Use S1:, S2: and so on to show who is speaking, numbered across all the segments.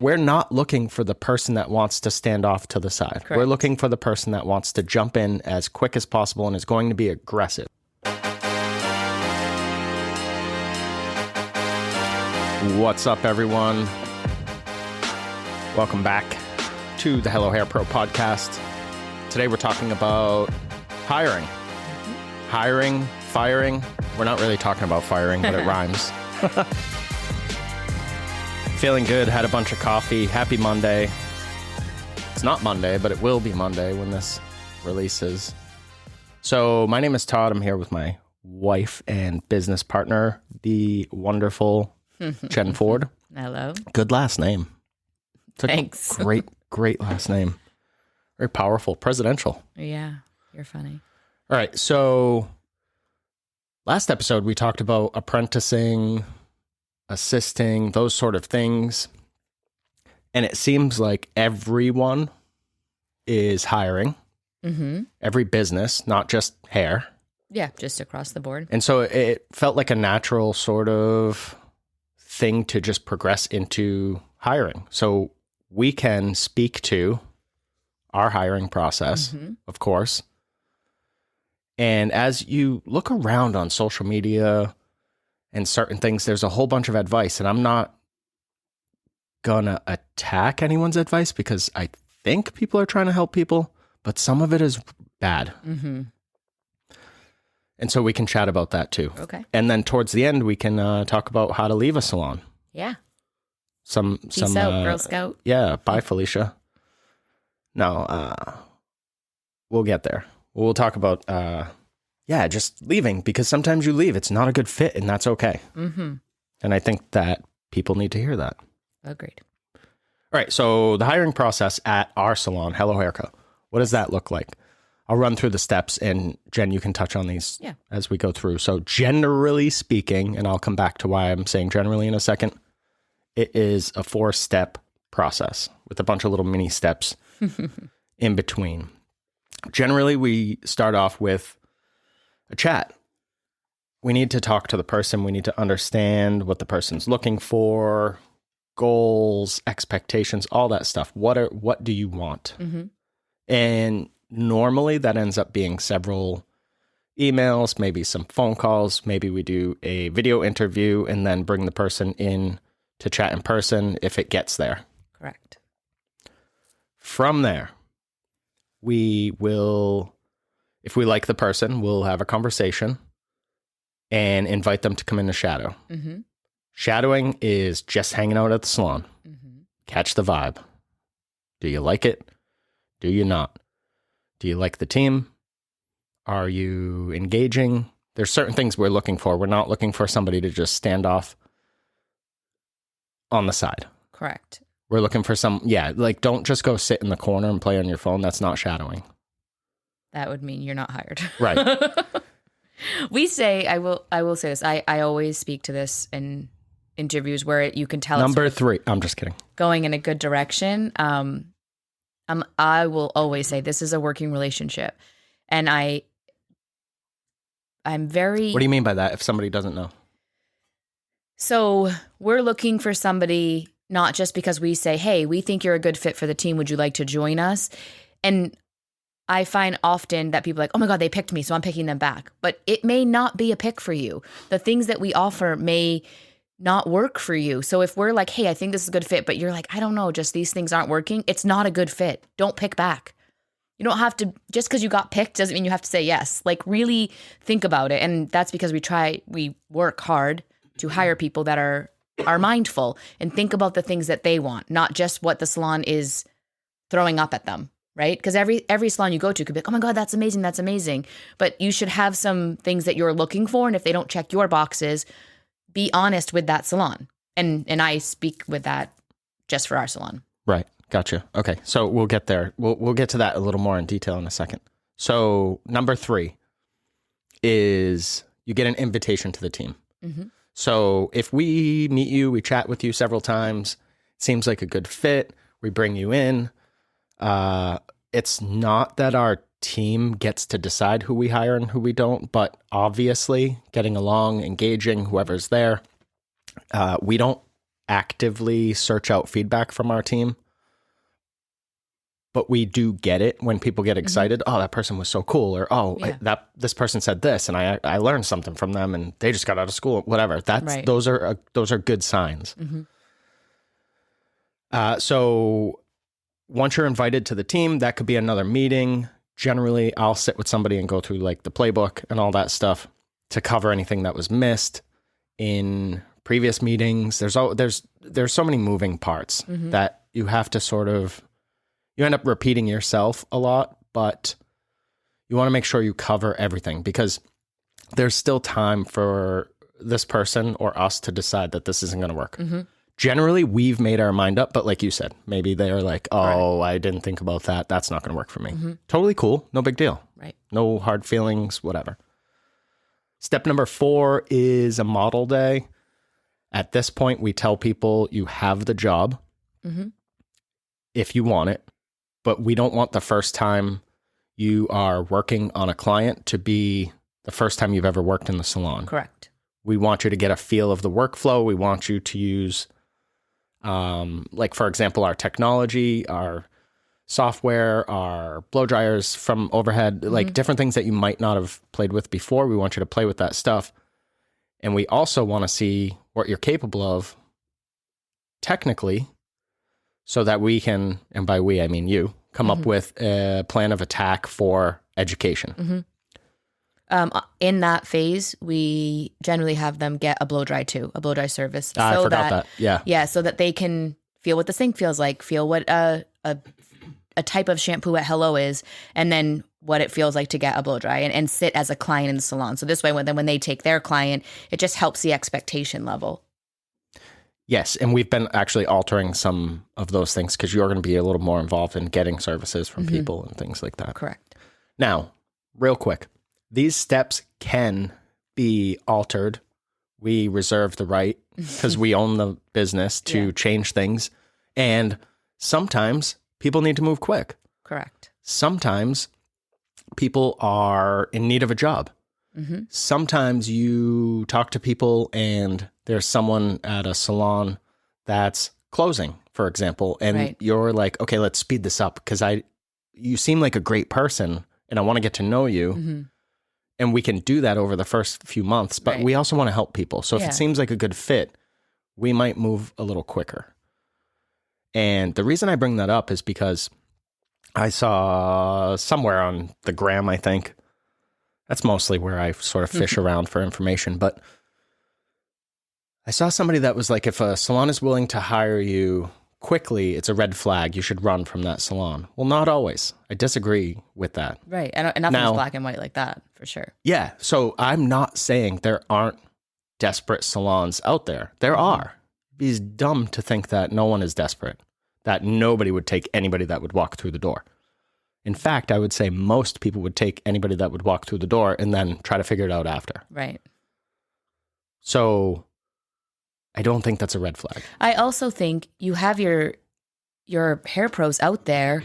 S1: we're not looking for the person that wants to stand off to the side.
S2: Correct.
S1: We're looking for the person that wants to jump in as quick as possible and is going to be aggressive. What's up, everyone? Welcome back to the Hello Hair Pro podcast. Today we're talking about hiring. Hiring, firing. We're not really talking about firing, but it rhymes. Feeling good, had a bunch of coffee. Happy Monday. It's not Monday, but it will be Monday when this releases. So my name is Todd. I'm here with my wife and business partner, the wonderful Jen Ford.
S2: Hello.
S1: Good last name. It's a
S2: Thanks.
S1: Great last name. Very powerful. Presidential.
S2: Yeah, you're funny.
S1: All right. So last episode, we talked about apprenticing, assisting, those sort of things. And it seems like everyone is hiring.
S2: Mm-hmm.
S1: Every business, not just hair.
S2: Yeah, just across the board.
S1: And so it felt like a natural sort of thing to just progress into hiring. So we can speak to our hiring process, of course. And as you look around on social media and certain things, there's a whole bunch of advice. And I'm not gonna attack anyone's advice because I think people are trying to help people, but some of it is bad.
S2: Mm-hmm.
S1: And so we can chat about that too.
S2: Okay.
S1: And then towards the end, we can talk about how to leave a salon.
S2: Yeah.
S1: Peace
S2: out, Girl Scout.
S1: Yeah. Bye, Felicia. No, we'll get there. We'll talk about, just leaving, because sometimes you leave. It's not a good fit, and that's okay.
S2: Mm-hmm.
S1: And I think that people need to hear that.
S2: Agreed.
S1: All right. So the hiring process at our salon, Hello Hairco, what does that look like? I'll run through the steps, and Jen, you can touch on these as we go through. So generally speaking, and I'll come back to why I'm saying generally in a second, it is a 4-step process with a bunch of little mini steps in between. Generally, we start off with a chat. We need to talk to the person. We need to understand what the person's looking for, goals, expectations, all that stuff. What do you want? Mm-hmm. And normally that ends up being several emails, maybe some phone calls. Maybe we do a video interview and then bring the person in to chat in person if it gets there.
S2: Correct.
S1: From there, we will, if we like the person, we'll have a conversation and invite them to come in to shadow. Mm-hmm. Shadowing is just hanging out at the salon. Mm-hmm. Catch the vibe. Do you like it? Do you not? Do you like the team? Are you engaging? There's certain things we're looking for. We're not looking for somebody to just stand off on the side.
S2: Correct.
S1: We're looking for don't just go sit in the corner and play on your phone. That's not shadowing.
S2: That would mean you're not hired.
S1: Right.
S2: We say, I will say this. I always speak to this in interviews where you can tell
S1: Number 3. I'm just kidding.
S2: Going in a good direction. I will always say this is a working relationship. And I'm very...
S1: What do you mean by that if somebody doesn't know?
S2: So we're looking for somebody, not just because we say, hey, we think you're a good fit for the team. Would you like to join us? And I find often that people are like, oh my God, they picked me, so I'm picking them back. But it may not be a pick for you. The things that we offer may not work for you. So if we're like, hey, I think this is a good fit, but you're like, I don't know, just these things aren't working, it's not a good fit. Don't pick back. You don't have to, just because you got picked doesn't mean you have to say yes. Like, really think about it. And that's because we work hard to hire people that are mindful and think about the things that they want, not just what the salon is throwing up at them, right? Because every salon you go to could be like, oh my God, that's amazing. But you should have some things that you're looking for. And if they don't check your boxes, be honest with that salon. And I speak with that just for our salon.
S1: Right. Gotcha. Okay. So we'll get there. We'll get to that a little more in detail in a second. So number 3 is you get an invitation to the team. Mm-hmm. So if we meet you, we chat with you several times, it seems like a good fit, we bring you in. It's not that our team gets to decide who we hire and who we don't, but obviously getting along, engaging, whoever's there, we don't actively search out feedback from our team, but we do get it when people get excited. Oh, that person was so cool. Or, this person said this and I learned something from them and they just got out of school, whatever. Those are good signs. So once you're invited to the team, that could be another meeting. Generally, I'll sit with somebody and go through like the playbook and all that stuff to cover anything that was missed in previous meetings. There's so many moving parts that you have to you end up repeating yourself a lot, but you want to make sure you cover everything because there's still time for this person or us to decide that this isn't going to work. Generally, we've made our mind up, but like you said, maybe they're like, oh, I didn't think about that. That's not going to work for me. Totally cool. No big deal.
S2: Right.
S1: No hard feelings, whatever. Step number 4 is a model day. At this point, we tell people you have the job if you want it, but we don't want the first time you are working on a client to be the first time you've ever worked in the salon.
S2: Correct. We
S1: want you to get a feel of the workflow. We want you to use, like, for example, our technology, our software, our blow dryers from overhead, like different things that you might not have played with before. We want you to play with that stuff. And we also want to see what you're capable of technically so that we can, and by we, I mean you, come up with a plan of attack for education.
S2: In that phase, we generally have them get a blow dry too, a blow dry service.
S1: I forgot that. Yeah.
S2: Yeah. So that they can feel what the sink feels like, feel what a type of shampoo at Hello is, and then what it feels like to get a blow dry and sit as a client in the salon. So this way, when they take their client, it just helps the expectation level.
S1: Yes. And we've been actually altering some of those things because you're going to be a little more involved in getting services from people and things like that.
S2: Correct.
S1: Now, real quick, these steps can be altered. We reserve the right because we own the business to change things. And sometimes people need to move quick.
S2: Correct.
S1: Sometimes people are in need of a job. Sometimes you talk to people and there's someone at a salon that's closing, for example, and you're like, okay, let's speed this up because you seem like a great person and I want to get to know you. And we can do that over the first few months, but we also want to help people. So if it seems like a good fit, we might move a little quicker. And the reason I bring that up is because I saw somewhere on the gram, I think, that's mostly where I sort of fish around for information, but I saw somebody that was like, if a salon is willing to hire you quickly, it's a red flag. You should run from that salon. Well, not always. I disagree with that.
S2: Right. And nothing's black and white like that, for sure.
S1: Yeah. So I'm not saying there aren't desperate salons out there. There are. It's dumb to think that no one is desperate, that nobody would take anybody that would walk through the door. In fact, I would say most people would take anybody that would walk through the door and then try to figure it out after.
S2: Right.
S1: So I don't think that's a red flag.
S2: I also think you have your hair pros out there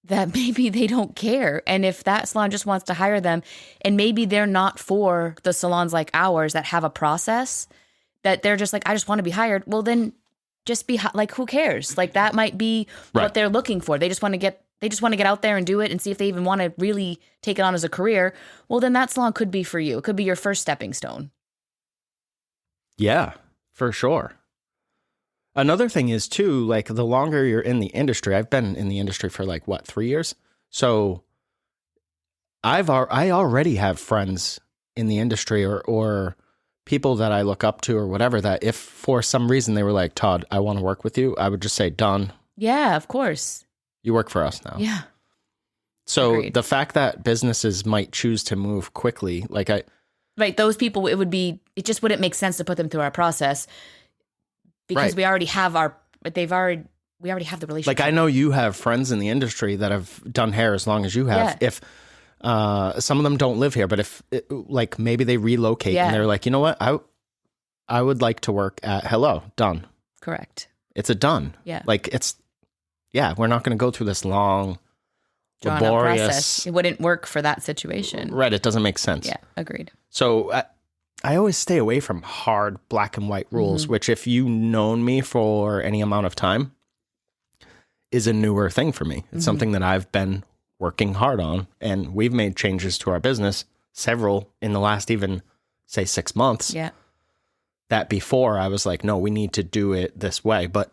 S2: that maybe they don't care. And if that salon just wants to hire them, and maybe they're not for the salons like ours that have a process, that they're just like, I just want to be hired. Well, then just be like, who cares? Like that might be what they're looking for. They just want to get out there and do it and see if they even want to really take it on as a career. Well, then that salon could be for you. It could be your first stepping stone.
S1: Yeah, for sure. Another thing is too, like the longer you're in the industry, I've been in the industry for like 3 years. So I already have friends in the industry or people that I look up to or whatever, that if for some reason they were like, Todd, I want to work with you, I would just say, done.
S2: Yeah, of course.
S1: You work for us now.
S2: Yeah.
S1: So
S2: Agreed.
S1: The fact that businesses might choose to move quickly,
S2: right, those people, it just wouldn't make sense to put them through our process because we already have we already have the relationship.
S1: Like I know you have friends in the industry that have done hair as long as you have.
S2: Yeah.
S1: If some of them don't live here, but if maybe they relocate and they're like, you know what, I would like to work at Hello, done.
S2: Correct.
S1: It's a done.
S2: Yeah.
S1: We're not going to go through this long,
S2: drawn
S1: laborious
S2: out process. It wouldn't work for that situation.
S1: Right. It doesn't make sense.
S2: Yeah. Agreed.
S1: So I always stay away from hard black and white rules, which if you've known me for any amount of time is a newer thing for me. It's something that I've been working hard on, and we've made changes to our business, several in the last even say 6 months.
S2: Yeah.
S1: That before I was like, no, we need to do it this way. But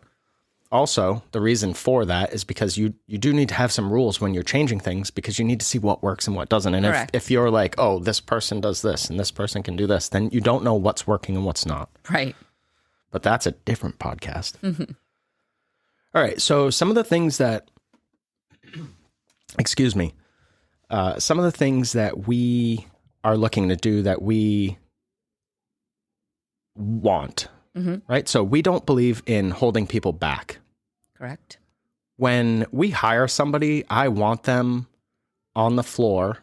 S1: also the reason for that is because you do need to have some rules when you're changing things, because you need to see what works and what doesn't. And if you're like, oh, this person does this and this person can do this, then you don't know what's working and what's not.
S2: Right.
S1: But that's a different podcast. All right. So some of the things that, excuse me, some of the things that we are looking to do that we want, right? So we don't believe in holding people back.
S2: Correct.
S1: When we hire somebody, I want them on the floor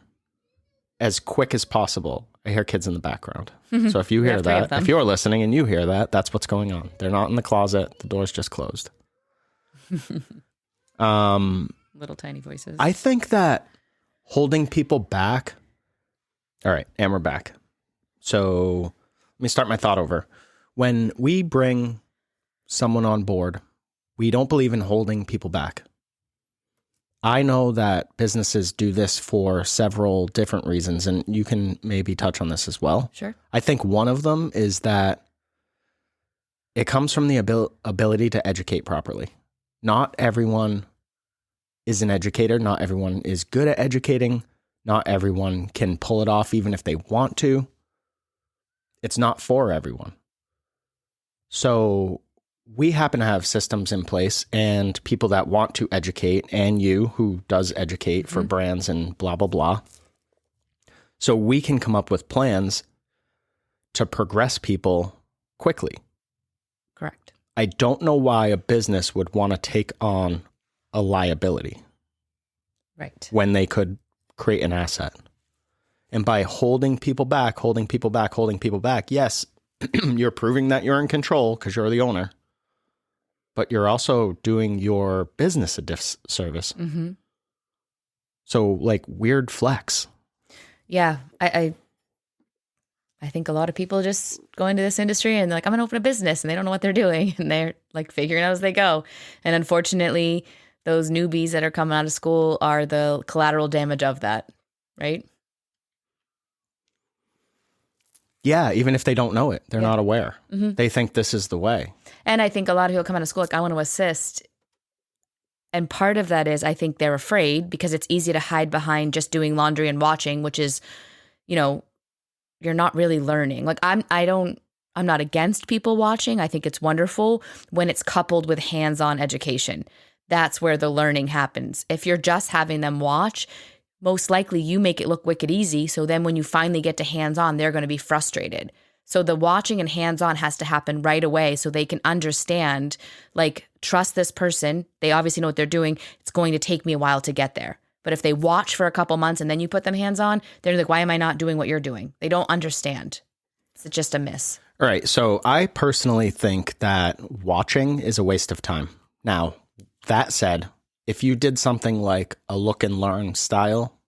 S1: as quick as possible. I hear kids in the background. So if you hear that, if you're listening and you hear that, that's what's going on. They're not in the closet. The door's just closed.
S2: Little tiny voices.
S1: I think that holding people back. All right, and we're back. So let me start my thought over. When we bring someone on board, we don't believe in holding people back. I know that businesses do this for several different reasons, and you can maybe touch on this as well.
S2: Sure.
S1: I think one of them is that it comes from the ability to educate properly. Not everyone is an educator. Not everyone is good at educating. Not everyone can pull it off even if they want to. It's not for everyone. So we happen to have systems in place and people that want to educate, and you who does educate for brands and blah, blah, blah. So we can come up with plans to progress people quickly.
S2: Correct.
S1: I don't know why a business would want to take on a liability.
S2: Right.
S1: When they could create an asset. And by holding people back, yes, you're proving that you're in control because you're the owner, but you're also doing your business a disservice. So like weird flex.
S2: Yeah. I think a lot of people just go into this industry and they're like, I'm going to open a business, and they don't know what they're doing, and they're like figuring out as they go. And unfortunately, those newbies that are coming out of school are the collateral damage of that, right?
S1: Yeah, even if they don't know it, they're not aware. They think this is the way.
S2: And I think a lot of people come out of school like, I want to assist. And part of that is I think they're afraid because it's easy to hide behind just doing laundry and watching, which is, you know, you're not really learning. Like I'm not against people watching. I think it's wonderful when it's coupled with hands-on education. That's where the learning happens. If you're just having them watch, most likely you make it look wicked easy. So then when you finally get to hands-on, they're going to be frustrated. So the watching and hands-on has to happen right away so they can understand, like, trust this person. They obviously know what they're doing. It's going to take me a while to get there. But if they watch for a couple months and then you put them hands-on, they're like, why am I not doing what you're doing? They don't understand. It's just a miss.
S1: All right. So I personally think that watching is a waste of time. Now, that said, if you did something like a look and learn style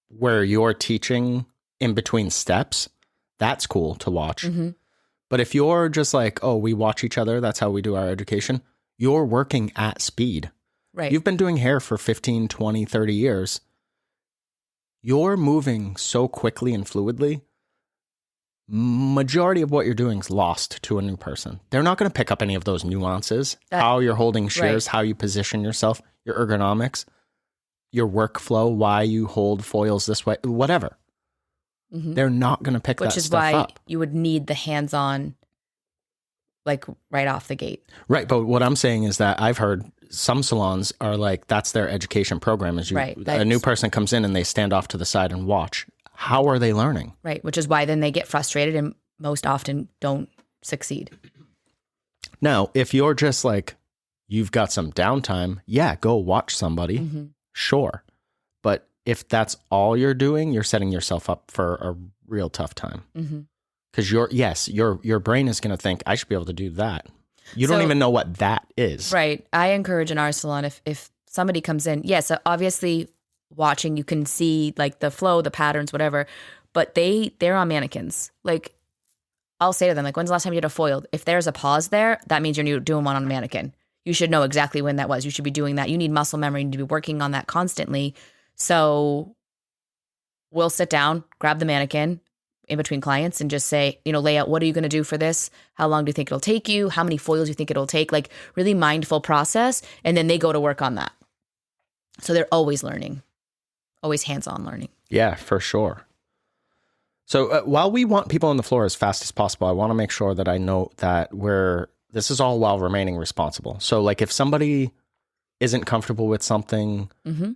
S1: where you're teaching in between steps, that's cool to watch. But if you're just like, oh, we watch each other, that's how we do our education, you're working at speed.
S2: Right.
S1: You've been doing hair for 15, 20, 30 years. You're moving so quickly and fluidly. Majority of what you're doing is lost to a new person. They're not going to pick up any of those nuances, how you're holding shears, how you position yourself, your ergonomics, your workflow, why you hold foils this way, whatever. They're not going to pick that stuff up. Which is why
S2: you would need the hands-on, like right off the gate.
S1: Right. But what I'm saying is that I've heard some salons are like, that's their education program. Is a new person comes in and they stand off to the side and watch. How are they learning? Right.
S2: Which is why then they get frustrated and most often don't succeed.
S1: Now, if you're just like, you've got some downtime, yeah, go watch somebody. Sure. But if that's all you're doing, you're setting yourself up for a real tough time. Because your brain is going to think, I should be able to do that. You don't even know what that is.
S2: Right. I encourage in our salon, if somebody comes in, yes, obviously watching, you can see like the flow, the patterns, whatever, but they're on mannequins. Like I'll say to them, like, when's the last time you did a foiled? If there's a pause there, that means you're doing one on a mannequin. You should know exactly when that was. You should be doing that. You need muscle memory. You need to be working on that constantly. So we'll sit down, grab the mannequin in between clients and just say, lay out, what are you going to do for this? How long do you think it'll take you? How many foils do you think it'll take? Like, really mindful process. And then they go to work on that. So they're always learning, always hands-on learning.
S1: Yeah, for sure. So while we want people on the floor as fast as possible, I want to make sure that I know that this is all while remaining responsible. So like if somebody isn't comfortable with something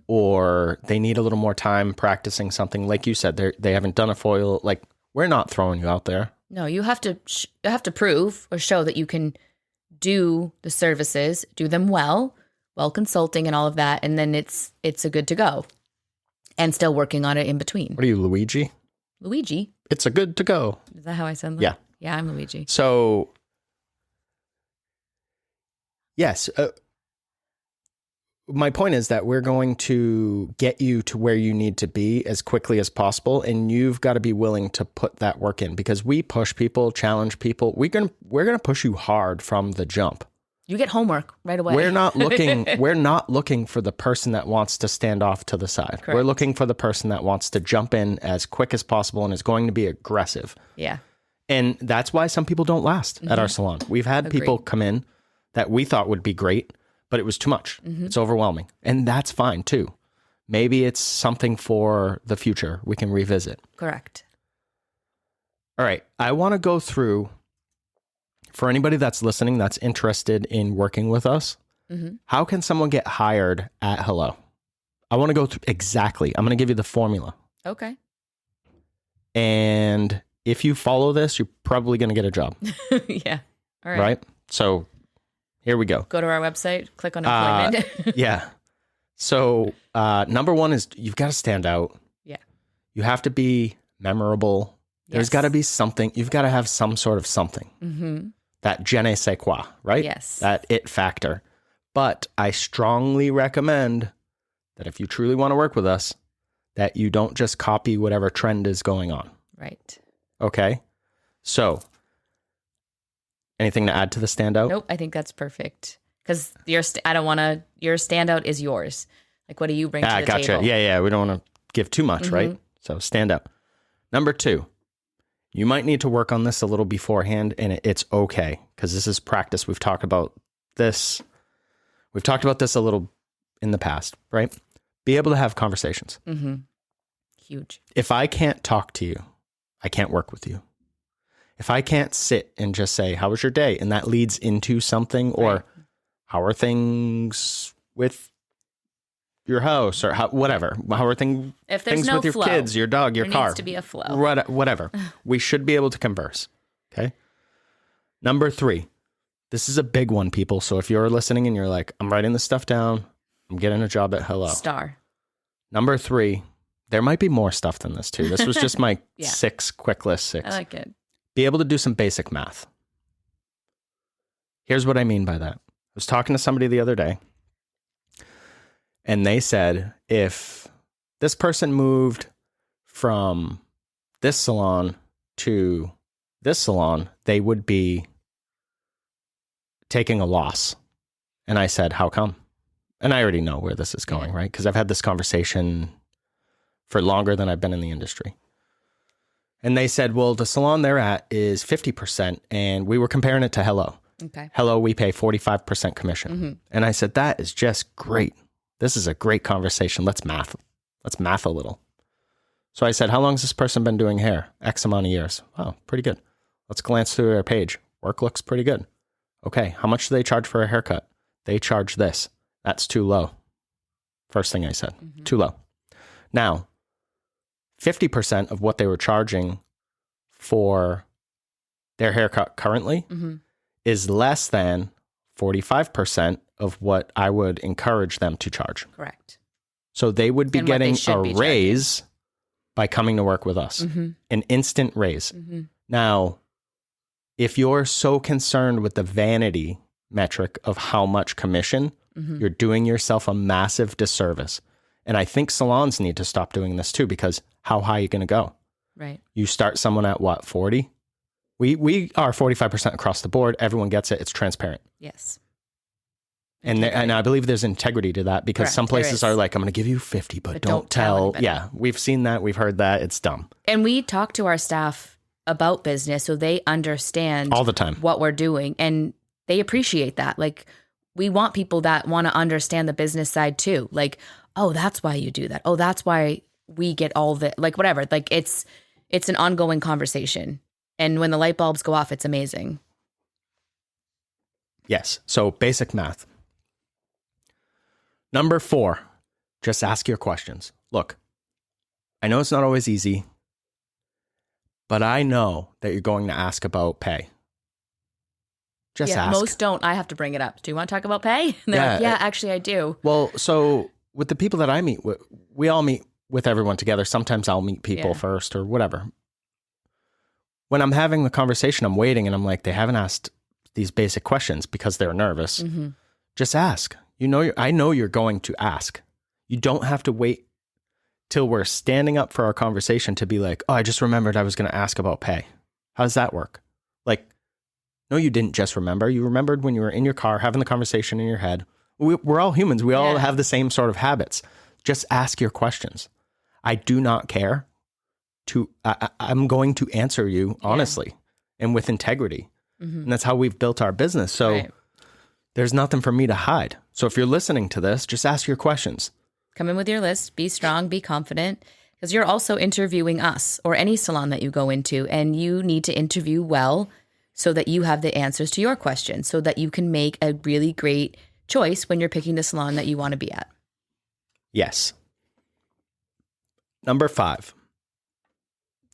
S1: or they need a little more time practicing something, like you said, they haven't done a foil, like we're not throwing you out there.
S2: No, you have to prove or show that you can do the services, do them well consulting and all of that. And then it's a good to go and still working on it in between.
S1: What are you, Luigi?
S2: Luigi.
S1: It's a good to go.
S2: Is that how I said that?
S1: Yeah.
S2: Yeah, I'm Luigi.
S1: So, yes. My point is that we're going to get you to where you need to be as quickly as possible. And you've got to be willing to put that work in because we push people, challenge people. We're going to push you hard from the jump.
S2: You get homework right away.
S1: We're not looking for the person that wants to stand off to the side.
S2: Correct.
S1: We're looking for the person that wants to jump in as quick as possible and is going to be aggressive.
S2: Yeah.
S1: And that's why some people don't last at our salon. We've had people come in that we thought would be great, but it was too much. It's overwhelming. And that's fine too. Maybe it's something for the future we can revisit.
S2: Correct.
S1: All right. I want to go through, for anybody that's listening that's interested in working with us, how can someone get hired at Hello? I want to go through exactly. I'm going to give you the formula.
S2: Okay.
S1: And if you follow this, you're probably going to get a job.
S2: Yeah. All right.
S1: Right? So here we go.
S2: Go to our website, click on employment.
S1: Yeah. So number one is you've got to stand out.
S2: Yeah.
S1: You have to be memorable. There's got to be something. You've got to have some sort of something. That je ne sais quoi, right?
S2: Yes.
S1: That it factor. But I strongly recommend that if you truly want to work with us, that you don't just copy whatever trend is going on.
S2: Right.
S1: Okay? So, anything to add to the standout?
S2: Nope, I think that's perfect. Because your standout is yours. Like, what do you bring to the table?
S1: Yeah. We don't want to give too much, right? So, stand out. Number two, you might need to work on this a little beforehand, and it's okay, because this is practice. We've talked about this. We've talked about this a little in the past, right? Be able to have conversations.
S2: Huge.
S1: If I can't talk to you, I can't work with you. If I can't sit and just say, how was your day? And that leads into something, or how are things with your house, or whatever. How are things with your kids, your dog, your car?
S2: There needs to be a flow.
S1: Whatever. We should be able to converse. Okay. Number three. This is a big one, people. So if you're listening and you're like, I'm writing this stuff down, I'm getting a job at Hello.
S2: Star.
S1: Number three. There might be more stuff than this too. This was just my quick list 6.
S2: I like it.
S1: Be able to do some basic math. Here's what I mean by that. I was talking to somebody the other day, and they said if this person moved from this salon to this salon, they would be taking a loss. And I said, how come? And I already know where this is going, right? Because I've had this conversation for longer than I've been in the industry. And they said, well, the salon they're at is 50%, and we were comparing it to Hello.
S2: Okay.
S1: Hello, we pay 45% commission. And I said, that is just great. This is a great conversation. Let's math a little. So I said, how long has this person been doing hair? X amount of years. Oh, pretty good. Let's glance through their page. Work looks pretty good. Okay, how much do they charge for a haircut? They charge this. That's too low. First thing I said, too low. Now, 50% of what they were charging for their haircut currently is less than 45% of what I would encourage them to charge.
S2: Correct.
S1: So they would be
S2: And
S1: getting
S2: what they should
S1: a
S2: be
S1: raise by coming to work with us, an instant raise. Now, if you're so concerned with the vanity metric of how much commission, you're doing yourself a massive disservice. And I think salons need to stop doing this too, because how high are you going to go?
S2: Right.
S1: You start someone at what, 40? We are 45% across the board. Everyone gets it. It's transparent.
S2: Yes.
S1: And I believe there's integrity to that, because some places are like, I'm going to give you 50, but don't tell. Anybody. Yeah, we've seen that. We've heard that. It's dumb.
S2: And we talk to our staff about business so they understand
S1: all the time
S2: what we're doing, and they appreciate that. Like, we want people that want to understand the business side too. Like, oh, that's why you do that. Oh, that's why we get all the, like, whatever. Like, it's an ongoing conversation. And when the light bulbs go off, it's amazing.
S1: Yes. So basic math. Number 4, just ask your questions. Look, I know it's not always easy, but I know that you're going to ask about pay. Just ask.
S2: Most don't. I have to bring it up. Do you want to talk about pay? And they're like, yeah, actually I do.
S1: Well, so with the people that I meet with, we all meet with everyone together. Sometimes I'll meet people first or whatever. When I'm having the conversation, I'm waiting and I'm like, they haven't asked these basic questions because they're nervous. Mm-hmm. Just ask. I know you're going to ask. You don't have to wait till we're standing up for our conversation to be like, oh, I just remembered I was going to ask about pay. How does that work? Like, no, you didn't just remember. You remembered when you were in your car having the conversation in your head. We're all humans. We all have the same sort of habits. Just ask your questions. I do not care. I'm going to answer you honestly and with integrity. Mm-hmm. And that's how we've built our business. So there's nothing for me to hide. So if you're listening to this, just ask your questions.
S2: Come in with your list. Be strong. Be confident. Because you're also interviewing us or any salon that you go into. And you need to interview well so that you have the answers to your questions, so that you can make a really great choice when you're picking the salon that you want to be at.
S1: Yes. Number 5.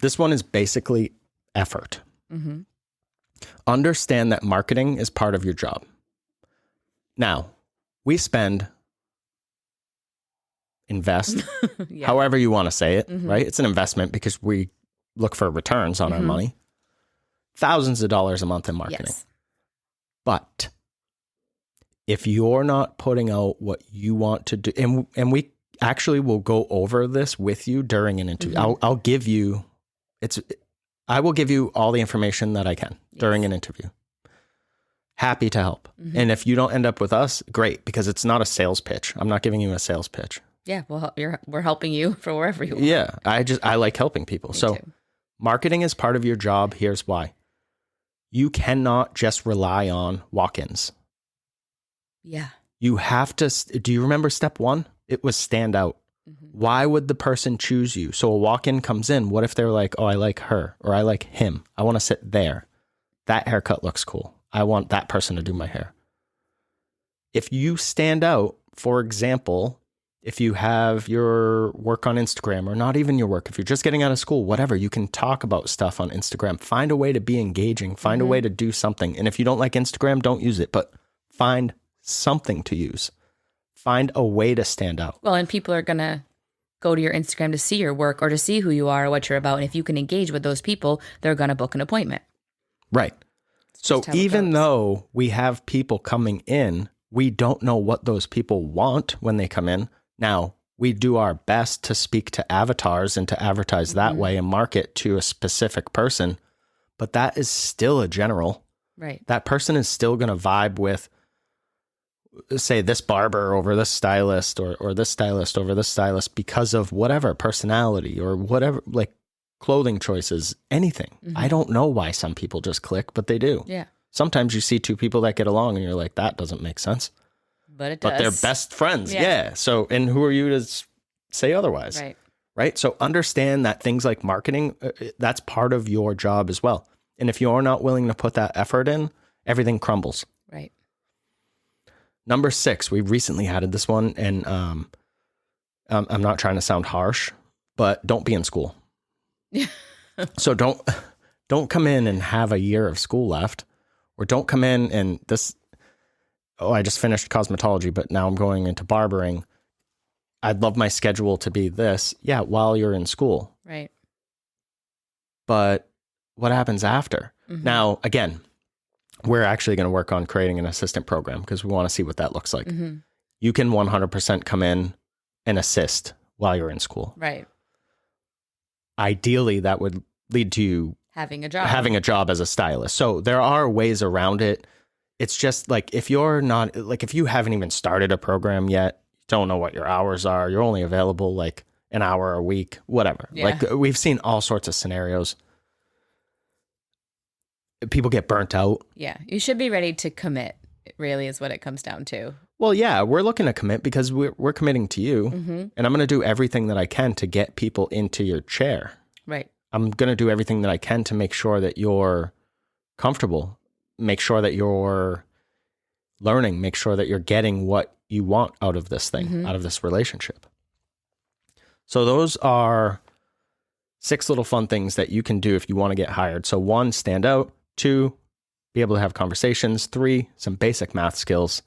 S1: This one is basically effort. Mm-hmm. Understand that marketing is part of your job. Now, we invest, however you want to say it, right? It's an investment because we look for returns on our money. Thousands of dollars a month in marketing. Yes. But if you're not putting out what you want to do, and we actually will go over this with you during an interview. I will give you all the information that I can during an interview. Happy to help. Mm-hmm. And if you don't end up with us, great, because it's not a sales pitch. I'm not giving you a sales pitch.
S2: Yeah, well, we're helping you for wherever you want.
S1: Yeah, I like helping people. Me too. Marketing is part of your job. Here's why. You cannot just rely on walk-ins.
S2: Yeah.
S1: You have to, do you remember step 1? It was stand out. Mm-hmm. Why would the person choose you? So a walk-in comes in. What if they're like, oh, I like her or I like him. I want to sit there. That haircut looks cool. I want that person to do my hair. If you stand out, for example, if you have your work on Instagram, or not even your work, if you're just getting out of school, whatever, you can talk about stuff on Instagram. Find a way to be engaging. Find a way to do something. And if you don't like Instagram, don't use it, but find something to use. Find a way to stand out.
S2: Well, and people are going to go to your Instagram to see your work or to see who you are or what you're about. And if you can engage with those people, they're going to book an appointment.
S1: Right. So even though we have people coming in, we don't know what those people want when they come in. Now, we do our best to speak to avatars and to advertise that way and market to a specific person, but that is still a general.
S2: Right.
S1: That person is still going to vibe with, say, this barber over this stylist or this stylist over this stylist because of whatever personality or whatever, like clothing choices, anything. I don't know why some people just click, but they do.
S2: Yeah.
S1: Sometimes you see two people that get along and you're like, that doesn't make sense.
S2: But it does.
S1: But they're best friends. Yeah. So, and who are you to say otherwise? Right. So understand that things like marketing, that's part of your job as well. And if you're not willing to put that effort in, everything crumbles.
S2: Right. Number
S1: 6, we recently added this one, and I'm not trying to sound harsh, but don't be in school. So don't come in and have a year of school left, or don't come in and I just finished cosmetology, but now I'm going into barbering. I'd love my schedule to be this. Yeah, while you're in school.
S2: Right.
S1: But what happens after? Now, again, we're actually going to work on creating an assistant program because we want to see what that looks like. You can 100% come in and assist while you're in school.
S2: Right.
S1: Ideally, that would lead to you
S2: having a job.
S1: Having a job as a stylist. So there are ways around it. It's just like if you're not like if you haven't even started a program yet, don't know what your hours are, you're only available like an hour a week, whatever.
S2: Yeah.
S1: Like we've seen all sorts of scenarios. People get burnt out.
S2: Yeah. You should be ready to commit, really is what it comes down to.
S1: Well, yeah, we're looking to commit because we're committing to you. And I'm going to do everything that I can to get people into your chair.
S2: Right.
S1: I'm going to do everything that I can to make sure that you're comfortable, make sure that you're learning, make sure that you're getting what you want out of this thing, out of this relationship. So those are 6 little fun things that you can do if you want to get hired. So 1, stand out. 2, be able to have conversations. 3, some basic math skills.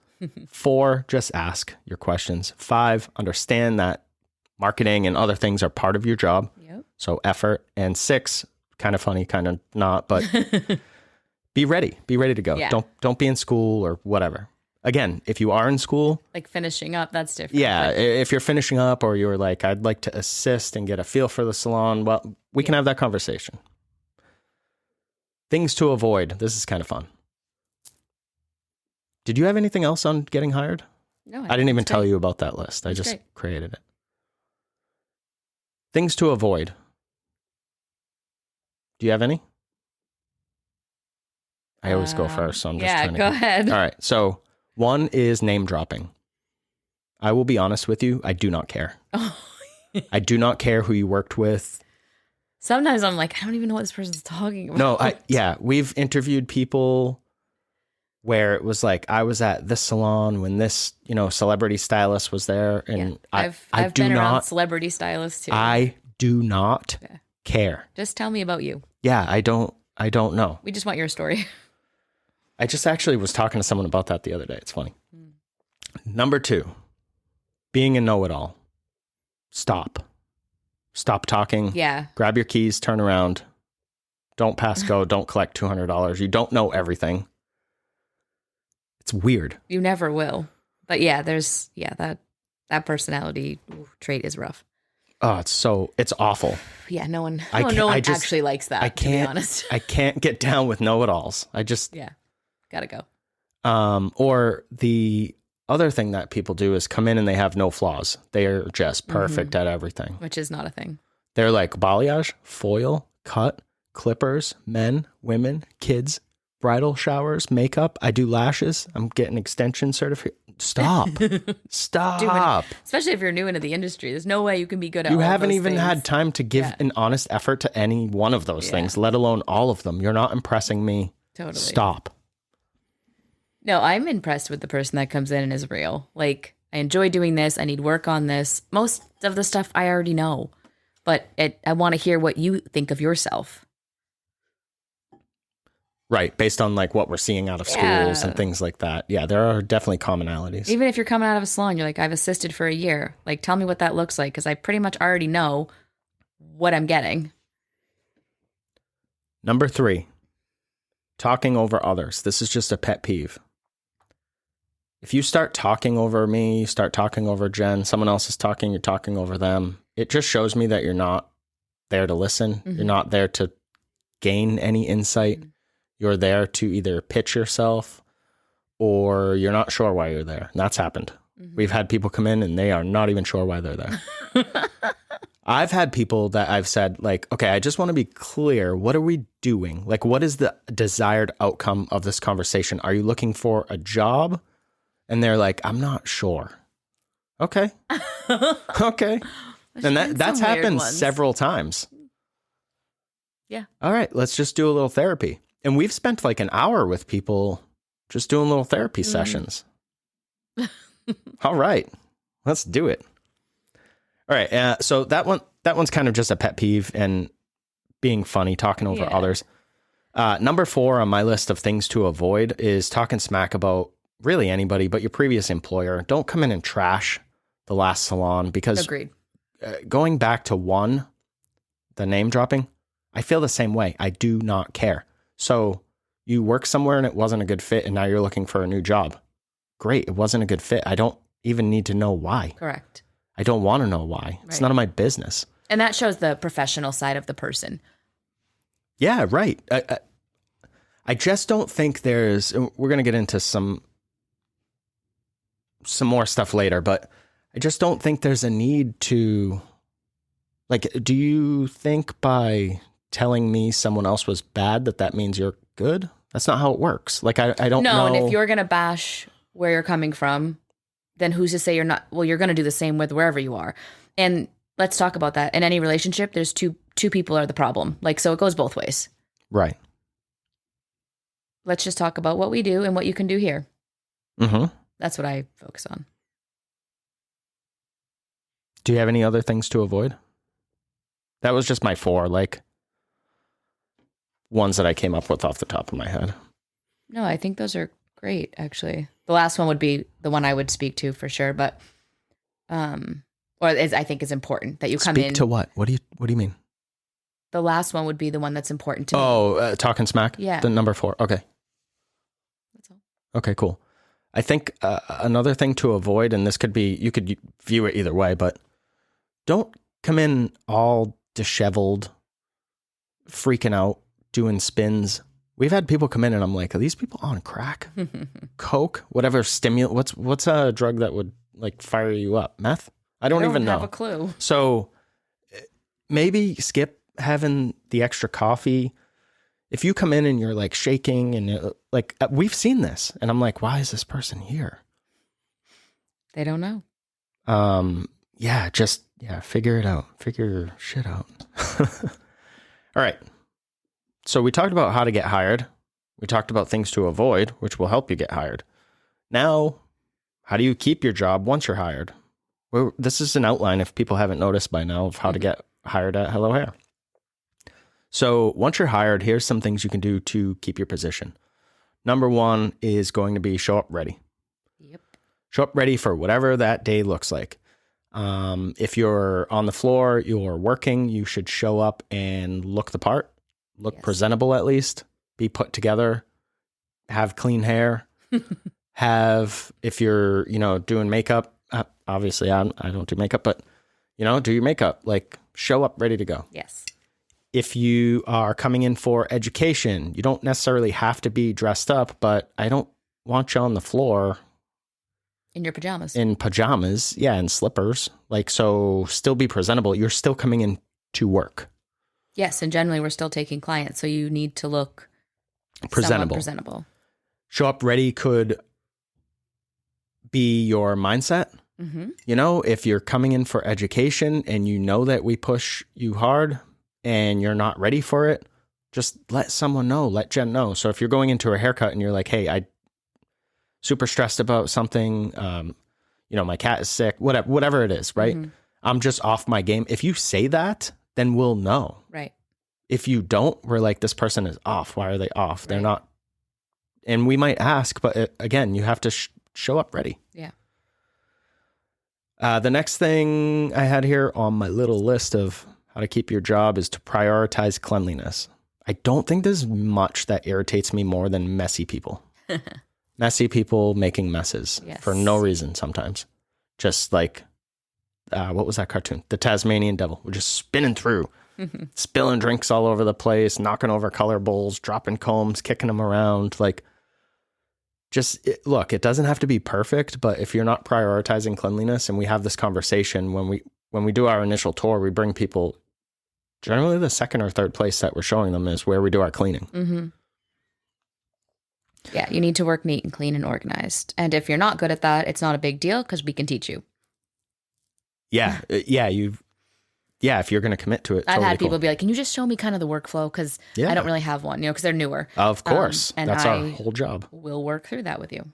S1: 4, just ask your questions. 5, understand that marketing and other things are part of your job.
S2: Yep.
S1: So effort. And 6, kind of funny, kind of not, but be ready. Be ready to go.
S2: Yeah.
S1: Don't be in school or whatever. Again, if you are in school,
S2: like finishing up, that's different.
S1: yeah, if you're finishing up or you're like, I'd like to assist and get a feel for the salon, well, we can have that conversation. Things to avoid. This is kind of fun. Did you have anything else on getting hired?
S2: No,
S1: I didn't even tell you about that list. I just created it. Things to avoid. Do you have any? I always go first, so I'm just trying to...
S2: go ahead.
S1: All right, so 1 is name dropping. I will be honest with you, I do not care. I do not care who you worked with.
S2: Sometimes I'm like, I don't even know what this person's talking about.
S1: No, we've interviewed people where it was like, I was at this salon when this, celebrity stylist was there. And
S2: I've been around celebrity stylists too.
S1: I do not care.
S2: Just tell me about you.
S1: Yeah, I don't know.
S2: We just want your story.
S1: I just actually was talking to someone about that the other day. It's funny. Number 2, being a know-it-all. Stop talking.
S2: Yeah.
S1: Grab your keys, turn around. Don't pass go. Don't collect $200. You don't know everything. It's weird.
S2: You never will. But yeah, that personality trait is rough.
S1: Oh, it's awful.
S2: Yeah, no one actually likes that, to be honest.
S1: I can't get down with know-it-alls.
S2: Gotta go.
S1: Or the other thing that people do is come in and they have no flaws. They are just perfect at everything.
S2: Which is not a thing.
S1: They're like balayage, foil, cut, clippers, men, women, kids, bridal showers, makeup. I do lashes. I'm getting extension certificate. Stop. Stop.
S2: Especially if you're new into the industry. There's no way you can be good at
S1: You
S2: all
S1: haven't
S2: of those
S1: even
S2: things.
S1: had time to give an honest effort to any one of those things, let alone all of them. You're not impressing me.
S2: Totally.
S1: Stop.
S2: No, I'm impressed with the person that comes in and is real. Like, I enjoy doing this. I need work on this. Most of the stuff I already know, but I want to hear what you think of yourself.
S1: Right. Based on like what we're seeing out of schools and things like that. Yeah, there are definitely commonalities.
S2: Even if you're coming out of a salon, you're like, I've assisted for a year. Like, tell me what that looks like, because I pretty much already know what I'm getting.
S1: Number 3, talking over others. This is just a pet peeve. If you start talking over me, you start talking over Jen, someone else is talking, you're talking over them. It just shows me that you're not there to listen. You're not there to gain any insight. You're there to either pitch yourself or you're not sure why you're there. And that's happened. We've had people come in and they are not even sure why they're there. I've had people that I've said like, okay, I just want to be clear. What are we doing? Like, what is the desired outcome of this conversation? Are you looking for a job? And they're like, I'm not sure. Okay. Okay. And that's happened several times.
S2: Yeah.
S1: All right, let's just do a little therapy. And we've spent like an hour with people just doing little therapy sessions. All right, let's do it. All right. So that one's kind of just a pet peeve and being funny, talking over others. Number 4 on my list of things to avoid is talking smack about really anybody, but your previous employer. Don't come in and trash the last salon because
S2: Agreed.
S1: Going back to 1, the name dropping, I feel the same way. I do not care. So you work somewhere and it wasn't a good fit and now you're looking for a new job. Great. It wasn't a good fit. I don't even need to know why.
S2: Correct.
S1: I don't want to know why. It's none of my business.
S2: And that shows the professional side of the person.
S1: Yeah, right. I just don't think there's, we're going to get into some more stuff later, but I just don't think there's a need to, like, do you think by telling me someone else was bad that means you're good? That's not how it works. Like, I don't know.
S2: No, and if you're going to bash where you're coming from, then who's to say you're not, well, you're going to do the same with wherever you are. And let's talk about that. In any relationship, there's two people are the problem. Like, so it goes both ways.
S1: Right.
S2: Let's just talk about what we do and what you can do here.
S1: Mm-hmm.
S2: That's what I focus on.
S1: Do you have any other things to avoid? That was just my 4, like, ones that I came up with off the top of my head.
S2: No, I think those are great, actually. The last one would be the one I would speak to for sure, but I think is important that you come in.
S1: Speak to what? What do you mean?
S2: The last one would be the one that's important to me.
S1: Oh, talking smack?
S2: Yeah.
S1: The number 4. Okay.
S2: That's all.
S1: Okay, cool. I think another thing to avoid, and this could be, you could view it either way, but don't come in all disheveled, freaking out, doing spins. We've had people come in and I'm like, are these people on crack? Coke? Whatever stimulant? What's a drug that would like fire you up? Meth? I don't even know.
S2: I don't have a clue.
S1: So maybe skip having the extra coffee. If you come in and you're like shaking and like, we've seen this and I'm like, why is this person here?
S2: They don't know.
S1: Figure it out. Figure your shit out. All right. So we talked about how to get hired. We talked about things to avoid, which will help you get hired. Now, how do you keep your job once you're hired? Well, this is an outline, if people haven't noticed by now, of how to get hired at Hello Hair. So once you're hired, here's some things you can do to keep your position. Number 1 is going to be show up ready.
S2: Yep.
S1: Show up ready for whatever that day looks like. If you're on the floor, you're working, you should show up and look the part, look presentable at least, be put together, have clean hair, if you're, doing makeup, obviously I don't do makeup, but, do your makeup, like show up ready to go.
S2: Yes.
S1: If you are coming in for education, you don't necessarily have to be dressed up, but I don't want you on the floor
S2: in your pajamas.
S1: Yeah, and slippers. Like, so still be presentable. You're still coming in to work.
S2: Yes, and generally we're still taking clients, so you need to look presentable.
S1: Show up ready could be your mindset.
S2: Mm-hmm.
S1: If you're coming in for education and you know that we push you hard and you're not ready for it, just let someone know, let Jen know. So if you're going into a haircut and you're like, hey, I super stressed about something, my cat is sick, whatever it is, right? Mm-hmm. I'm just off my game. If you say that, then we'll know.
S2: Right.
S1: If you don't, we're like, this person is off. Why are they off? Right. They're not. And we might ask, but again, you have to show up ready.
S2: Yeah.
S1: The next thing I had here on my little list of how to keep your job is to prioritize cleanliness. I don't think there's much that irritates me more than messy people. Messy people making messes for no reason sometimes. Just like, what was that cartoon? The Tasmanian Devil. We're just spinning through, spilling drinks all over the place, knocking over color bowls, dropping combs, kicking them around. Like, look, it doesn't have to be perfect, but if you're not prioritizing cleanliness, and we have this conversation when we do our initial tour, we bring people, generally the second or third place that we're showing them is where we do our cleaning. Mm-hmm.
S2: Yeah, you need to work neat and clean and organized. And if you're not good at that, it's not a big deal because we can teach you.
S1: Yeah. If you're going to commit to it.
S2: I've had people be like, can you just show me kind of the worknumber? Because I don't really have one, because they're newer.
S1: Of course. And that's our whole job.
S2: We'll work through that with you.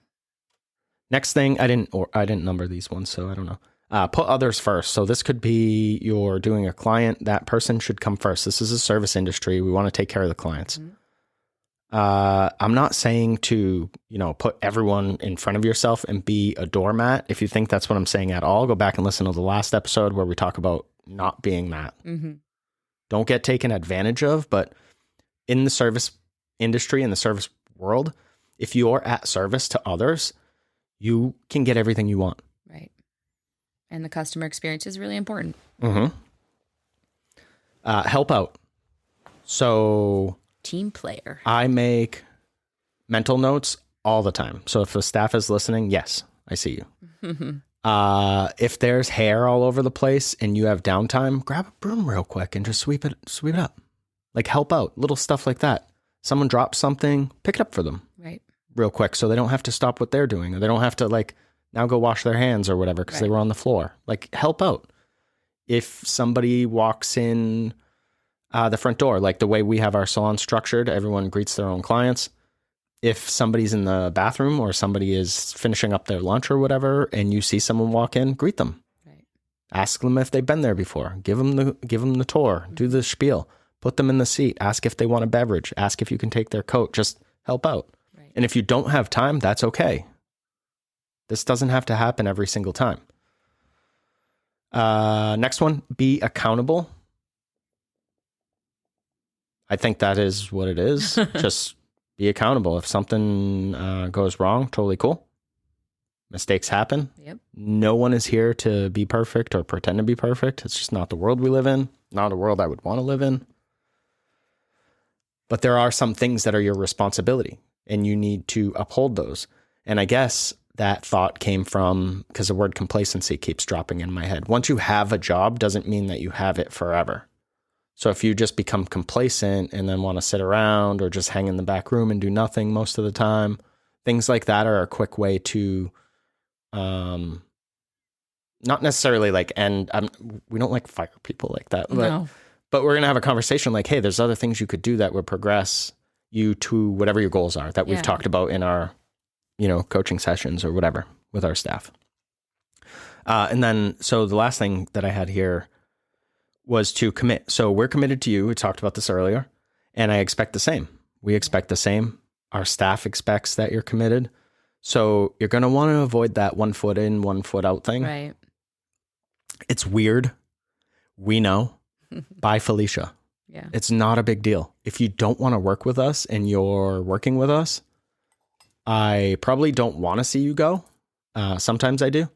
S1: Next thing, I didn't number these ones, so I don't know. Put others first. So this could be you're doing a client. That person should come first. This is a service industry. We want to take care of the clients. Mm-hmm. I'm not saying to, put everyone in front of yourself and be a doormat. If you think that's what I'm saying at all, go back and listen to the last episode where we talk about not being that. Mm-hmm. Don't get taken advantage of. But in the service industry, in the service world, if you're at service to others, you can get everything you want.
S2: Right. And the customer experience is really important.
S1: Mm-hmm. Help out. So
S2: team player.
S1: I make mental notes all the time. So if the staff is listening, yes, I see you. If there's hair all over the place and you have downtime, grab a broom real quick and just sweep it up. Like help out, little stuff like that. Someone drops something, pick it up for them.
S2: Right.
S1: Real quick, so they don't have to stop what they're doing, or they don't have to like now go wash their hands or whatever because they were on the floor. Like help out. If somebody walks in the front door, like the way we have our salon structured, everyone greets their own clients. If somebody's in the bathroom or somebody is finishing up their lunch or whatever, and you see someone walk in, greet them.
S2: Right.
S1: Ask them if they've been there before. Give them the tour. Do the spiel. Put them in the seat. Ask if they want a beverage. Ask if you can take their coat. Just help out.
S2: Right. And
S1: if you don't have time, that's okay. This doesn't have to happen every single time. Next one, be accountable. I think that is what it is. Just be accountable. If something goes wrong, totally cool. Mistakes happen.
S2: Yep.
S1: No one is here to be perfect or pretend to be perfect. It's just not the world we live in. Not a world I would want to live in. But there are some things that are your responsibility, and you need to uphold those. And I guess that thought came from, because the word complacency keeps dropping in my head. Once you have a job, doesn't mean that you have it forever. So if you just become complacent and then want to sit around or just hang in the back room and do nothing most of the time, things like that are a quick way to, not necessarily like end. We don't like fire people like that.
S2: No.
S1: But we're going to have a conversation like, hey, there's other things you could do that would progress you to whatever your goals are that we've talked about in our, coaching sessions or whatever with our staff. And then, so the last thing that I had here was to commit. So we're committed to you. We talked about this earlier, and I expect the same. We expect the same. Our staff expects that you're committed. So you're going to want to avoid that 1 foot in, 1 foot out thing.
S2: Right.
S1: It's weird. We know. Bye, Felicia.
S2: Yeah.
S1: It's not a big deal. If you don't want to work with us and you're working with us, I probably don't want to see you go. Sometimes I do.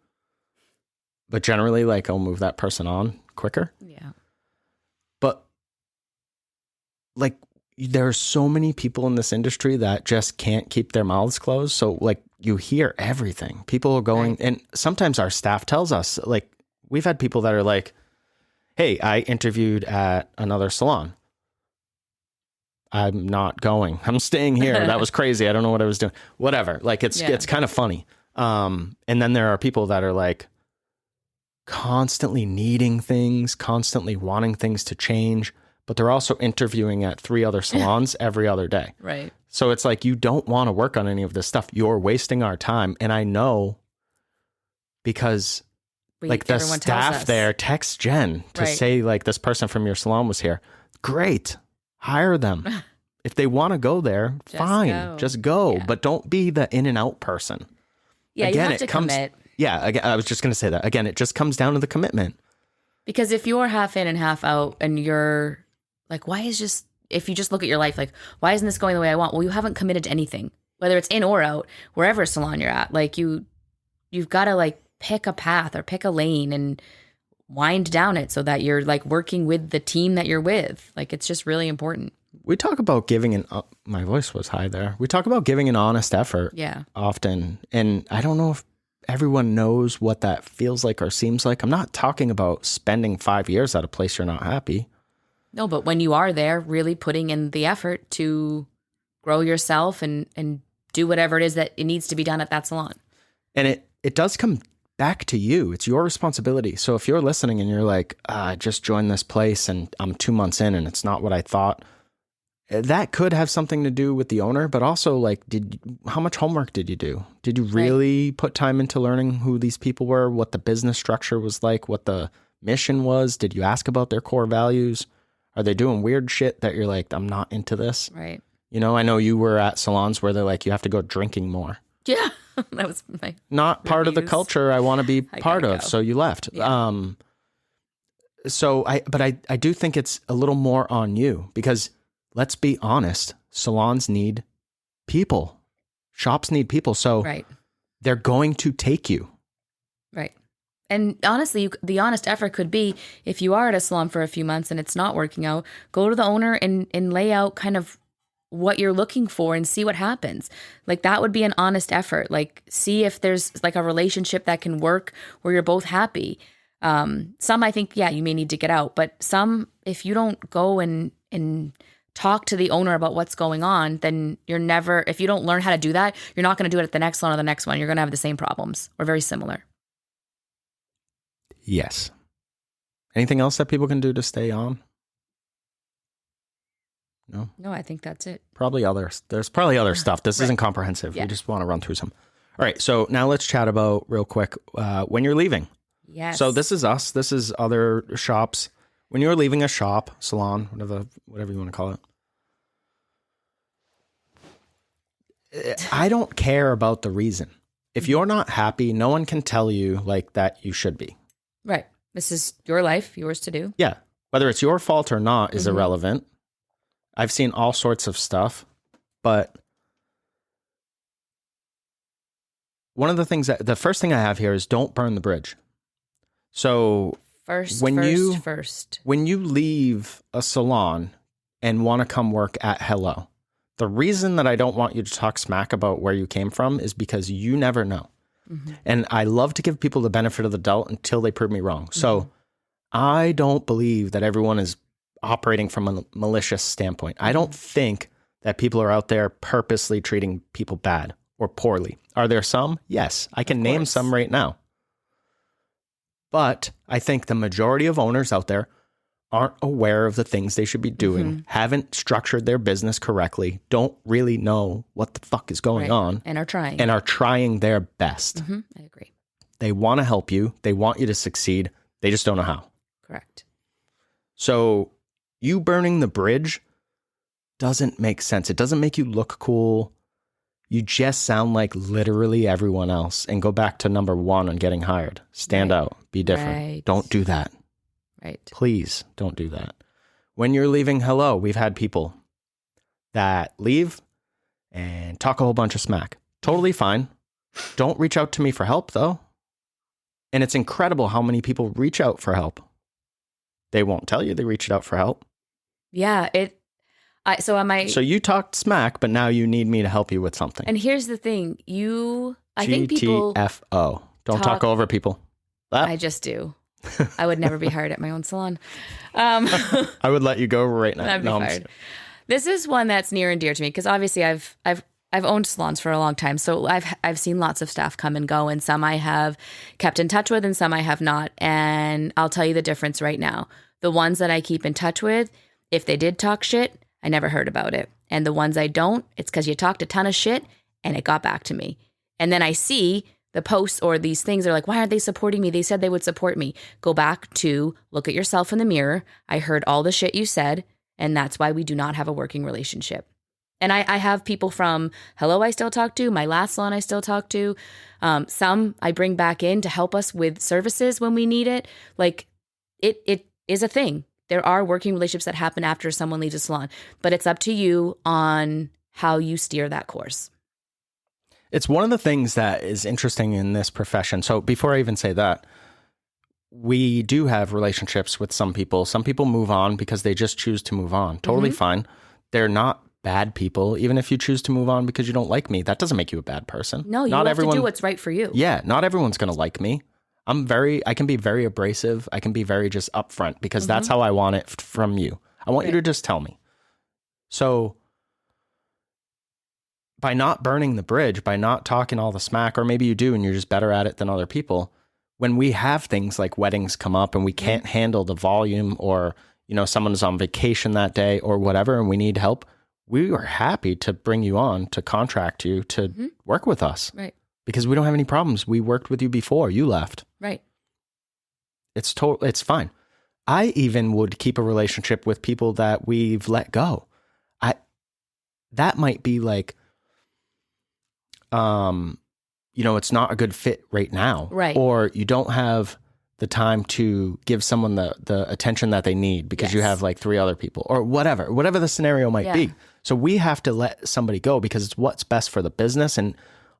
S1: But generally, like, I'll move that person on quicker.
S2: Yeah.
S1: But like, there are so many people in this industry that just can't keep their mouths closed. So like, you hear everything. People are going, and sometimes our staff tells us, like, we've had people that are like, hey, I interviewed at another salon. I'm not going. I'm staying here. That was crazy. I don't know what I was doing. Whatever. Like, it's kind of funny. And then there are people that are like constantly needing things, constantly wanting things to change, but they're also interviewing at 3 other salons every other day.
S2: Right.
S1: So it's like, you don't want to work on any of this stuff. You're wasting our time. And I know, because like the staff there texts Jen to say like, this person from your salon was here. Great. Hire them. If they want to go there, fine. Just go. Yeah. But don't be the in and out person.
S2: Yeah, again, you have to commit.
S1: Yeah, I was just going to say that. Again, it just comes down to the commitment.
S2: Because if you're half in and half out and you're like, if you just look at your life, like, why isn't this going the way I want? Well, you haven't committed to anything, whether it's in or out, wherever salon you're at. Like, you've got to like pick a path or pick a lane and wind down it so that you're like working with the team that you're with. Like, it's just really important.
S1: We talk about giving my voice was high there. We talk about giving an honest effort often. And I don't know if everyone knows what that feels like or seems like. I'm not talking about spending 5 years at a place you're not happy.
S2: No, but when you are there, really putting in the effort to grow yourself and do whatever it is that it needs to be done at that salon. And
S1: it does come back to you. It's your responsibility. So if you're listening and you're like, I just joined this place and I'm 2 months in and it's not what I thought, that could have something to do with the owner, but also like, how much homework did you do? Did you really put time into learning who these people were, what the business structure was like, what the mission was? Did you ask about their core values? Are they doing weird shit that you're like, I'm not into this?
S2: Right.
S1: I know you were at salons where they're like, you have to go drinking more.
S2: Yeah. That was my
S1: not part of the culture I want to be part of. So you left. Yeah. But I do think it's a little more on you, because let's be honest, salons need people, shops need people. So they're going to take you.
S2: Right. And honestly, the honest effort could be, if you are at a salon for a few months and it's not working out, go to the owner and lay out kind of what you're looking for and see what happens. Like, that would be an honest effort. Like, see if there's like a relationship that can work where you're both happy. Some, I think, yeah, you may need to get out, but some, if you don't go and talk to the owner about what's going on, then if you don't learn how to do that, you're not going to do it at the next one or the next one. You're going to have the same problems or very similar.
S1: Yes. Anything else that people can do to stay on? No,
S2: I think that's it.
S1: There's probably other stuff. This isn't comprehensive. Yeah. We just want to run through some. All right. So now let's chat about real quick when you're leaving.
S2: Yes.
S1: So this is us. This is other shops. When you're leaving a shop, salon, whatever you want to call it, I don't care about the reason. If you're not happy, no one can tell you like that you should be.
S2: Right. This is your life, yours to do.
S1: Yeah. Whether it's your fault or not is irrelevant. I've seen all sorts of stuff, but one of the things the first thing I have here is don't burn the bridge. So when you leave a salon and want to come work at Hello, the reason that I don't want you to talk smack about where you came from is because you never know. Mm-hmm. And I love to give people the benefit of the doubt until they prove me wrong. Mm-hmm. So I don't believe that everyone is operating from a malicious standpoint. I don't think that people are out there purposely treating people bad or poorly. Are there some? Yes. I can name some right now. But I think the majority of owners out there aren't aware of the things they should be doing, haven't structured their business correctly, don't really know what the fuck is going on.
S2: And are
S1: trying their best.
S2: Mm-hmm. I agree.
S1: They want to help you. They want you to succeed. They just don't know how.
S2: Correct.
S1: So you burning the bridge doesn't make sense. It doesn't make you look cool. You just sound like literally everyone else. And go back to number one on getting hired. Stand out. Be different.
S2: Right.
S1: Don't do that.
S2: Right.
S1: Please don't do that. When you're leaving Hello, we've had people that leave and talk a whole bunch of smack. Totally fine. Don't reach out to me for help, though. And it's incredible how many people reach out for help. They won't tell you they reached out for help.
S2: Yeah. So
S1: you talked smack, but now you need me to help you with something.
S2: And here's the thing. I think people
S1: GTFO. Don't talk over people.
S2: I just do. I would never be hired at my own salon.
S1: I would let you go right now.
S2: I'd be fired. This is one that's near and dear to me because obviously I've owned salons for a long time, so I've seen lots of staff come and go, and some I have kept in touch with, and some I have not. And I'll tell you the difference right now. The ones that I keep in touch with, if they did talk shit, I never heard about it. And the ones I don't, it's because you talked a ton of shit and it got back to me. And then I see the posts or these things are like, why aren't they supporting me? They said they would support me. Go back to look at yourself in the mirror. I heard all the shit you said, and that's why we do not have a working relationship. And I have people from Hello I still talk to, my last salon I still talk to. Some I bring back in to help us with services when we need it. Like it is a thing. There are working relationships that happen after someone leaves a salon, but it's up to you on how you steer that course.
S1: It's one of the things that is interesting in this profession. So before I even say that, we do have relationships with some people. Some people move on because they just choose to move on. Totally fine. They're not bad people. Even if you choose to move on because you don't like me, that doesn't make you a bad person.
S2: No, you have to do what's right for you.
S1: Yeah, not everyone's going to like me. I can be very abrasive. I can be very just upfront because that's how I want it from you. I want you to just tell me. So by not burning the bridge, by not talking all the smack, or maybe you do and you're just better at it than other people, when we have things like weddings come up and we can't handle the volume, or, you know, someone's on vacation that day or whatever, and we need help, we are happy to bring you on, to contract you to work with us.
S2: Right.
S1: Because we don't have any problems. We worked with you before you left.
S2: Right.
S1: It's fine. I even would keep a relationship with people that we've let go. That might be like, you know, it's not a good fit right now.
S2: Right.
S1: Or you don't have the time to give someone the attention that they need because you have like 3 other people or whatever the scenario might be. So we have to let somebody go because it's what's best for the business. And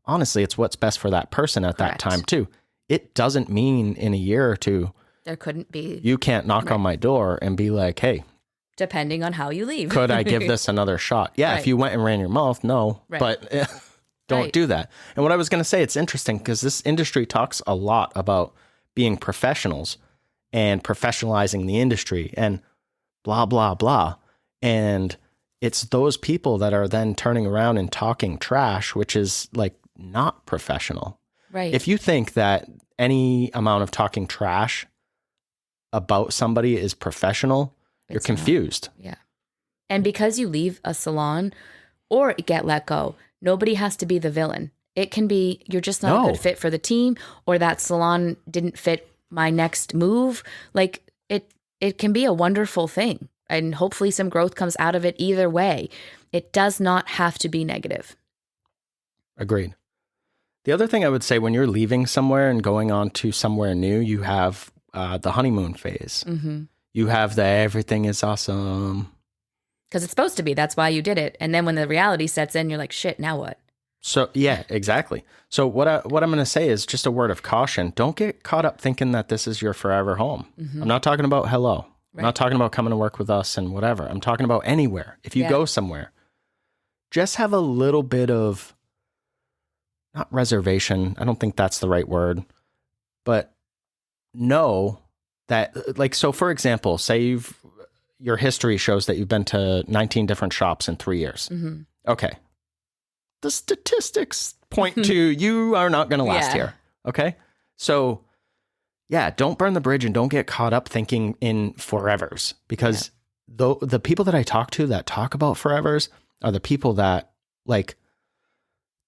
S1: honestly, it's what's best for that person at that time too. it doesn't mean in a year or two,
S2: there couldn't be.
S1: You can't knock on my door and be like, hey,
S2: depending on how you leave,
S1: could I give this another shot? Yeah. If you went and ran your mouth, no, but don't do that. And what I was going to say, it's interesting because this industry talks a lot about being professionals and professionalizing the industry and blah, blah, blah. And it's those people that are then turning around and talking trash, which is like not professional.
S2: Right.
S1: If you think that any amount of talking trash about somebody is professional, you're confused.
S2: Yeah. And because you leave a salon or get let go, nobody has to be the villain. It can be you're just not a good fit for the team, or that salon didn't fit my next move. Like it can be a wonderful thing. And hopefully some growth comes out of it either way. It does not have to be negative.
S1: Agreed. The other thing I would say, when you're leaving somewhere and going on to somewhere new, you have the honeymoon phase. Mm-hmm. You have the everything is awesome.
S2: Because it's supposed to be. That's why you did it. And then when the reality sets in, you're like, shit, now what?
S1: So, yeah, exactly. So what I'm going to say is just a word of caution. Don't get caught up thinking that this is your forever home. Mm-hmm. I'm not talking about hello. I'm not talking about coming to work with us and whatever. I'm talking about anywhere. If you go somewhere, just have a little bit of, not reservation, I don't think that's the right word, but know that, like, so for example, say your history shows that you've been to 19 different shops in 3 years. Mm-hmm. Okay. The statistics point to you are not going to last here. Okay. So yeah, don't burn the bridge and don't get caught up thinking in forevers, because the people that I talk to that talk about forevers are the people that, like,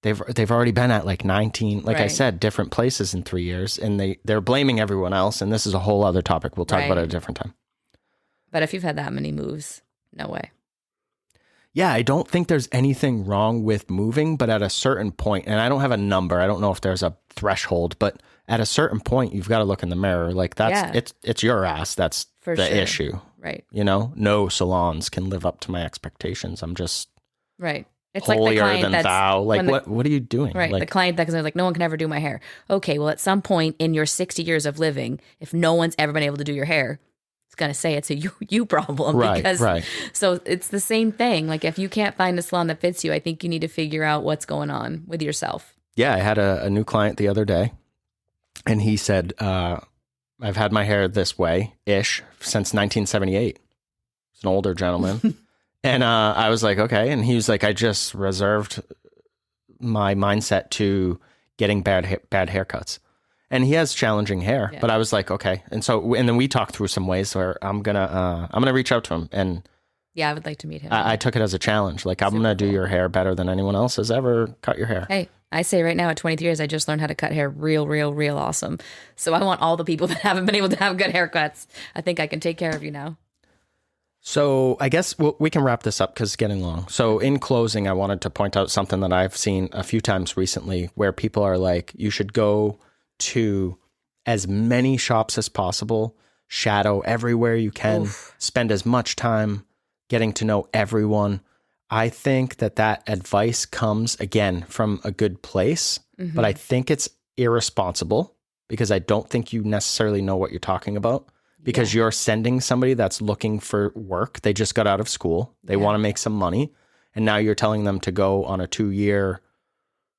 S1: they've already been at like 19, like I said, different places in 3 years, and they're blaming everyone else. And this is a whole other topic. We'll talk about it at a different time.
S2: But if you've had that many moves, no way.
S1: Yeah, I don't think there's anything wrong with moving, but at a certain point, and I don't have a number, I don't know if there's a threshold, but at a certain point, you've got to look in the mirror. Like, it's your ass. That's the issue.
S2: Right.
S1: You know, no salons can live up to my expectations. I'm just
S2: It's
S1: holier
S2: like the client
S1: than thou. Like, what are you doing?
S2: Right.
S1: Like,
S2: the client that's like, no one can ever do my hair. Okay, well, at some point in your 60 years of living, if no one's ever been able to do your hair, it's going to say it's a you problem. Right. So it's the same thing. Like, if you can't find a salon that fits you, I think you need to figure out what's going on with yourself. Yeah,
S1: I had a new client the other day, and he said, I've had my hair this way-ish since 1978. He's an older gentleman. And I was like, okay. And he was like, I just reserved my mindset to getting bad haircuts. And he has challenging hair, but I was like, okay. And then we talked through some ways where I'm gonna reach out to him, and
S2: I would like to meet him.
S1: I took it as a challenge. Like, I'm gonna do your hair better than anyone else has ever cut your hair.
S2: Hey, I say right now at 23 years, I just learned how to cut hair real awesome. So I want all the people that haven't been able to have good haircuts. I think I can take care of you now.
S1: So I guess we can wrap this up because it's getting long. So in closing, I wanted to point out something that I've seen a few times recently where people are like, you should go to as many shops as possible, shadow everywhere you can, spend as much time getting to know everyone. I think that advice comes, again, from a good place, but I think it's irresponsible because I don't think you necessarily know what you're talking about, because you're sending somebody that's looking for work. They just got out of school. They want to make some money. And now you're telling them to go on a 2-year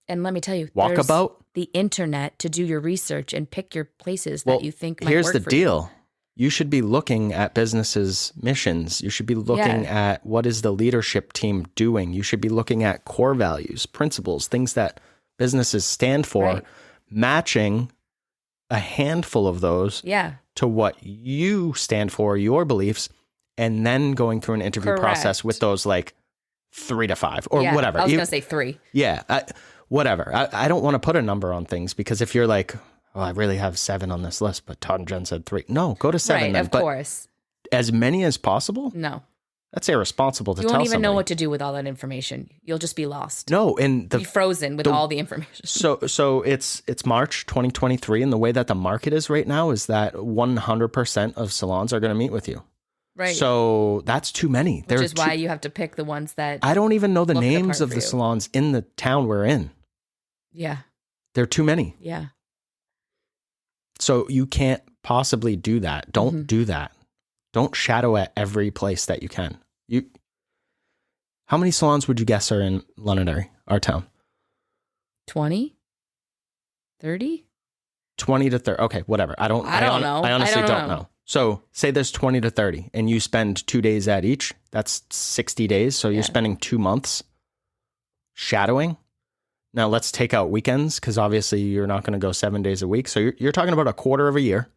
S2: and let me tell you,
S1: walkabout.
S2: The internet to do your research and pick your places that you think might
S1: here's
S2: work
S1: the
S2: for
S1: deal. You should be looking at businesses' missions. You should be looking at what is the leadership team doing. You should be looking at core values, principles, things that businesses stand for, matching a handful of those to what you stand for, your beliefs, and then going through an interview process with those, like 3 to 5 or whatever.
S2: I was going to say 3.
S1: Yeah. Whatever. I don't want to put a number on things, because if you're like, oh, I really have 7 on this list, but Todd and Jen said 3. No, go to 7.
S2: Right,
S1: then.
S2: Of course.
S1: As many as possible?
S2: No.
S1: That's irresponsible to tell
S2: somebody. You won't even
S1: somebody.
S2: know what to do with all that information. You'll just be lost.
S1: No, and
S2: be frozen with all the information.
S1: So it's March 2023, and the way that the market is right now is that 100% of salons are going to meet with you.
S2: Right.
S1: So that's too many.
S2: Which is why you have to pick the ones that
S1: I don't even know the names of the salons in the town we're in.
S2: Yeah.
S1: There are too many.
S2: Yeah.
S1: So you can't possibly do that. Don't do that. Don't shadow at every place that you can. How many salons would you guess are in Londonderry, our town?
S2: 20? 30?
S1: 20 to 30. Okay, whatever. I don't know. I honestly don't know. So say there's 20 to 30 and you spend 2 days at each. That's 60 days. So you're spending 2 months shadowing. Now let's take out weekends because obviously you're not going to go 7 days a week. So you're talking about a quarter of a year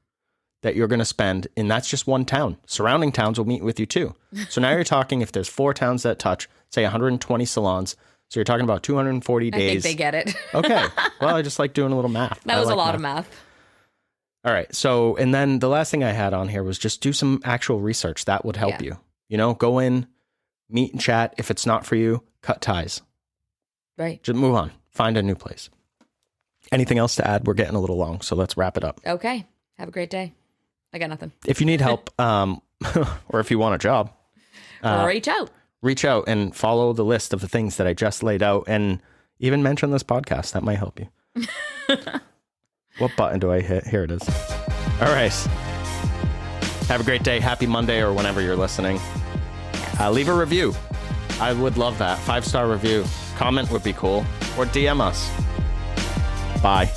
S1: that you're going to spend, and that's just one town. Surrounding towns will meet with you too. So now you're talking, if there's 4 towns that touch, say 120 salons. So you're talking about 240 days.
S2: I think they get it.
S1: Okay. Well, I just like doing a little math.
S2: That was a lot of math.
S1: All right. So, and then the last thing I had on here was just do some actual research. That would help you. You know, go in, meet and chat. If it's not for you, cut ties.
S2: Right.
S1: Just move on. Find a new place. Anything else to add? We're getting a little long, so let's wrap it up.
S2: Okay. Have a great day. I got nothing.
S1: If you need help, or if you want a job, reach out and follow the list of the things that I just laid out, and even mention this podcast. That might help you. What button do I hit? Here it is. All right. Have a great day. Happy Monday, or whenever you're listening. Leave a review. I would love that. 5-star review. Comment would be cool. Or DM us. Bye.